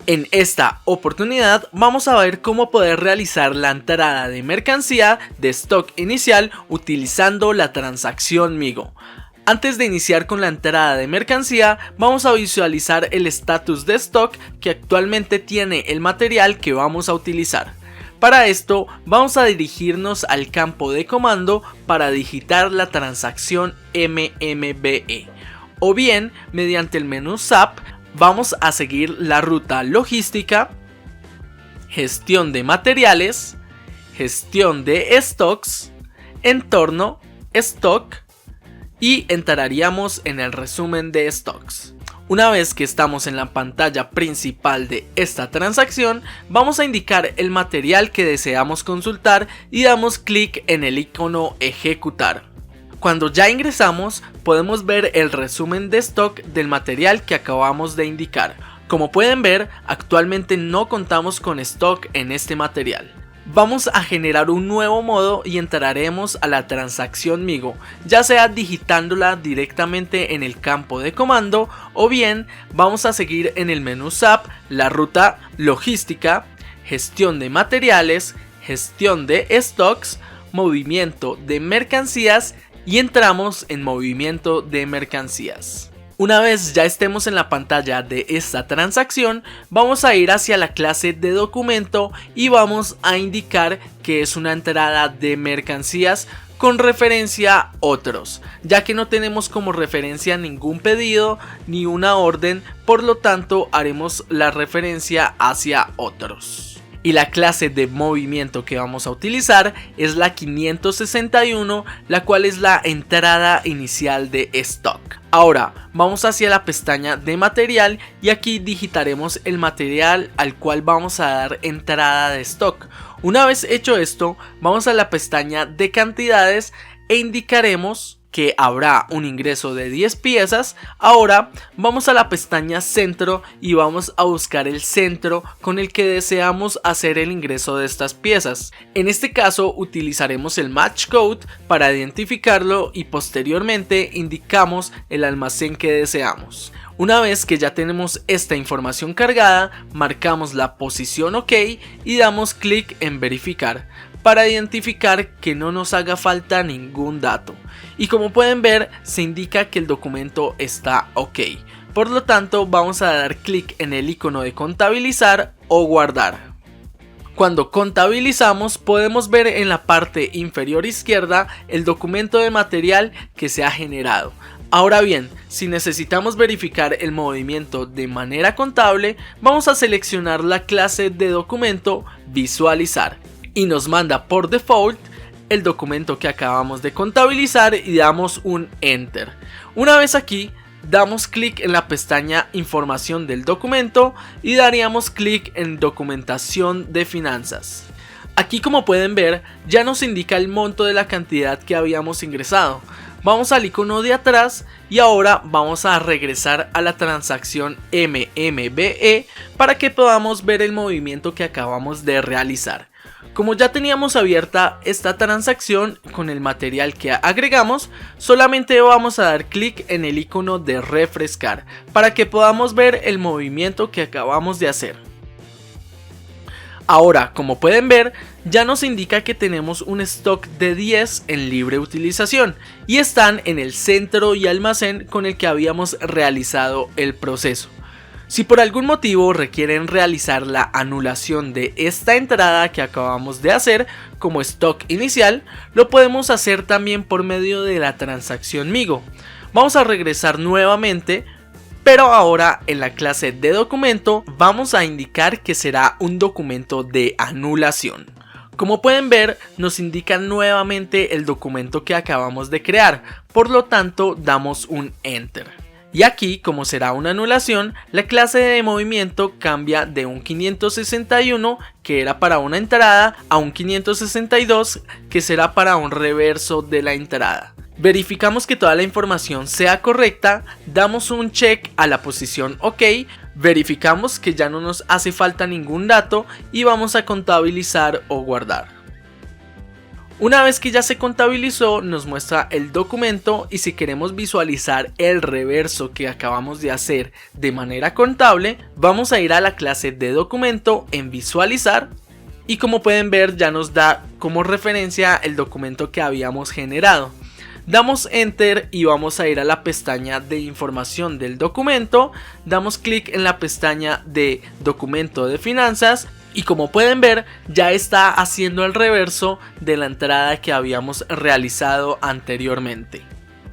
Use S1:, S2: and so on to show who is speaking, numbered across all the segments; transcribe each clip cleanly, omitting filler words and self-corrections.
S1: En esta oportunidad vamos a ver cómo poder realizar la entrada de mercancía de stock inicial utilizando la transacción Migo. Antes de iniciar con la entrada de mercancía, vamos a visualizar el estatus de stock que actualmente tiene el material que vamos a utilizar. Para esto vamos a dirigirnos al campo de comando para digitar la transacción MMBE, o bien mediante el menú SAP vamos a seguir la ruta logística, gestión de materiales, gestión de stocks, entorno, stock y entraríamos en el resumen de stocks. Una vez que estamos en la pantalla principal de esta transacción, vamos a indicar el material que deseamos consultar y damos clic en el icono ejecutar. Cuando ya ingresamos, podemos ver el resumen de stock del material que acabamos de indicar. Como pueden ver, actualmente no contamos con stock en este material. Vamos a generar un nuevo modo y entraremos a la transacción Migo, ya sea digitándola directamente en el campo de comando o bien vamos a seguir en el menú SAP la ruta logística, gestión de materiales, gestión de stocks, movimiento de mercancías y entramos en movimiento de mercancías. Una vez ya estemos en la pantalla de esta transacción, vamos a ir hacia la clase de documento y vamos a indicar que es una entrada de mercancías con referencia otros, ya que no tenemos como referencia ningún pedido ni una orden, por lo tanto haremos la referencia hacia otros. Y la clase de movimiento que vamos a utilizar es la 561, la cual es la entrada inicial de stock. Ahora vamos hacia la pestaña de material y aquí digitaremos el material al cual vamos a dar entrada de stock. Una vez hecho esto, vamos a la pestaña de cantidades e indicaremos que habrá un ingreso de 10 piezas. Ahora vamos a la pestaña centro y vamos a buscar el centro con el que deseamos hacer el ingreso de estas piezas. En este caso utilizaremos el match code para identificarlo y posteriormente indicamos el almacén que deseamos. Una vez que ya tenemos esta información cargada, marcamos la posición OK y damos clic en verificar para identificar que no nos haga falta ningún dato. Y como pueden ver, se indica que el documento está OK. Por lo tanto, vamos a dar clic en el icono de contabilizar o guardar. Cuando contabilizamos, podemos ver en la parte inferior izquierda el documento de material que se ha generado. Ahora bien, si necesitamos verificar el movimiento de manera contable, vamos a seleccionar la clase de documento visualizar y nos manda por default el documento que acabamos de contabilizar y damos un enter. Una vez aquí, damos clic en la pestaña información del documento y daríamos clic en documentación de finanzas. Aquí, como pueden ver, ya nos indica el monto de la cantidad que habíamos ingresado. Vamos al icono de atrás y ahora vamos a regresar a la transacción MMBE para que podamos ver el movimiento que acabamos de realizar. Como ya teníamos abierta esta transacción con el material que agregamos, solamente vamos a dar clic en el icono de refrescar para que podamos ver el movimiento que acabamos de hacer. Ahora, como pueden ver, ya nos indica que tenemos un stock de 10 en libre utilización y están en el centro y almacén con el que habíamos realizado el proceso. Si por algún motivo requieren realizar la anulación de esta entrada que acabamos de hacer como stock inicial, lo podemos hacer también por medio de la transacción Migo. Vamos a regresar nuevamente, pero ahora en la clase de documento vamos a indicar que será un documento de anulación. Como pueden ver, nos indica nuevamente el documento que acabamos de crear, por lo tanto damos un enter. Y aquí, como será una anulación, la clase de movimiento cambia de un 561 que era para una entrada a un 562 que será para un reverso de la entrada. Verificamos que toda la información sea correcta, damos un check a la posición OK, verificamos que ya no nos hace falta ningún dato y vamos a contabilizar o guardar. Una vez que ya se contabilizó, nos muestra el documento y si queremos visualizar el reverso que acabamos de hacer de manera contable, vamos a ir a la clase de documento en visualizar y como pueden ver ya nos da como referencia el documento que habíamos generado. Damos enter y vamos a ir a la pestaña de información del documento, damos clic en la pestaña de documento de finanzas y como pueden ver ya está haciendo el reverso de la entrada que habíamos realizado anteriormente.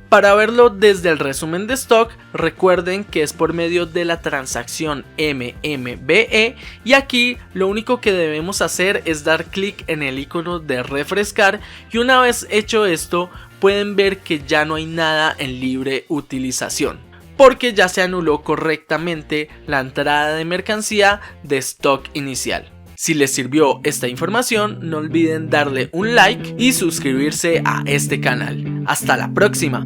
S1: Para verlo desde el resumen de stock, recuerden que es por medio de la transacción MMBE y aquí lo único que debemos hacer es dar clic en el icono de refrescar y una vez hecho esto pueden ver que ya no hay nada en libre utilización porque ya se anuló correctamente la entrada de mercancía de stock inicial. Si les sirvió esta información, no olviden darle un like y suscribirse a este canal. Hasta la próxima.